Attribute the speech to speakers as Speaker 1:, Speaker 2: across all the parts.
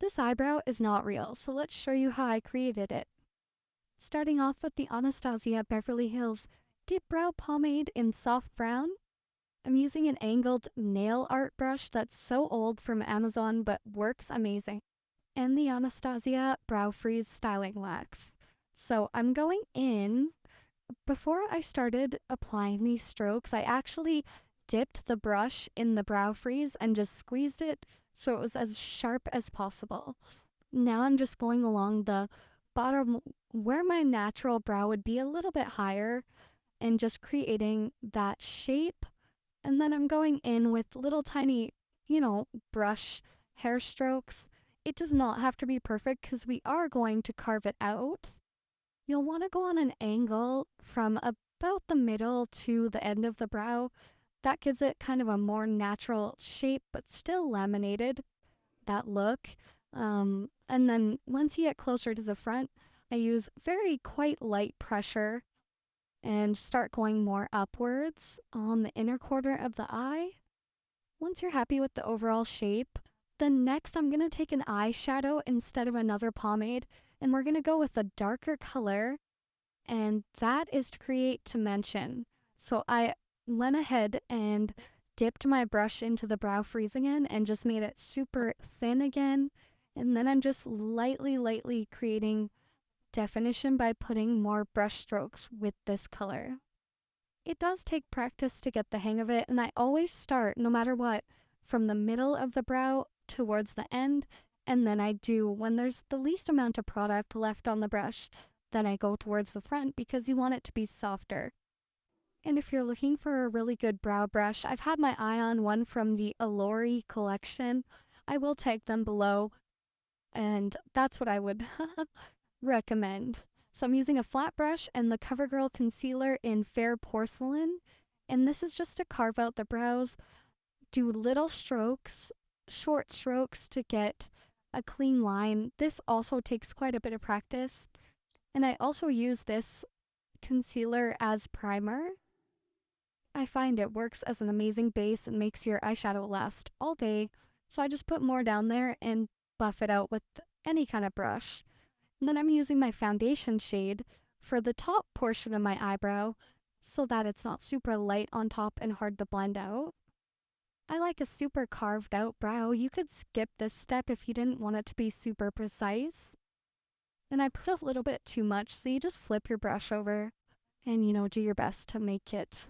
Speaker 1: This eyebrow is not real, so let's show you how I created it. Starting off with the Anastasia Beverly Hills Dip Brow Pomade in soft brown. I'm using an angled nail art brush that's so old from Amazon but works amazing. And the Anastasia Brow Freeze Styling Wax. So I'm going in. Before I started applying these strokes, I actually dipped the brush in the brow freeze and just squeezed it so it was as sharp as possible. Now I'm just going along the bottom where my natural brow would be a little bit higher and just creating that shape. And then I'm going in with little tiny, brush hair strokes. It does not have to be perfect because we are going to carve it out. You'll want to go on an angle from about the middle to the end of the brow. That gives it kind of a more natural shape, but still laminated, that look. And then once you get closer to the front, I use very quite light pressure and start going more upwards on the inner corner of the eye. Once you're happy with the overall shape, then next I'm going to take an eyeshadow instead of another pomade, and we're going to go with a darker color, and that is to create dimension. So I went ahead and dipped my brush into the brow freeze again and just made it super thin again. And then I'm just lightly creating definition by putting more brush strokes with this color. It does take practice to get the hang of it, and I always start, no matter what, from the middle of the brow towards the end, and then I do, when there's the least amount of product left on the brush, then I go towards the front because you want it to be softer. And if you're looking for a really good brow brush, I've had my eye on one from the Allure collection. I will tag them below, and that's what I would recommend. So I'm using a flat brush and the CoverGirl concealer in Fair Porcelain, and this is just to carve out the brows. Do little strokes, short strokes to get a clean line. This also takes quite a bit of practice. And I also use this concealer as primer. I find it works as an amazing base and makes your eyeshadow last all day. So I just put more down there and buff it out with any kind of brush. And then I'm using my foundation shade for the top portion of my eyebrow so that it's not super light on top and hard to blend out. I like a super carved out brow. You could skip this step if you didn't want it to be super precise. And I put a little bit too much, so you just flip your brush over and, do your best to make it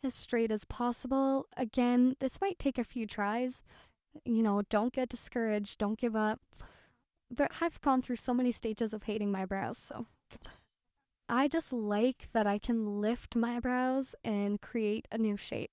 Speaker 1: as straight as possible. Again, this might take a few tries. Don't get discouraged. Don't give up. I've gone through so many stages of hating my brows, so I just like that I can lift my brows and create a new shape.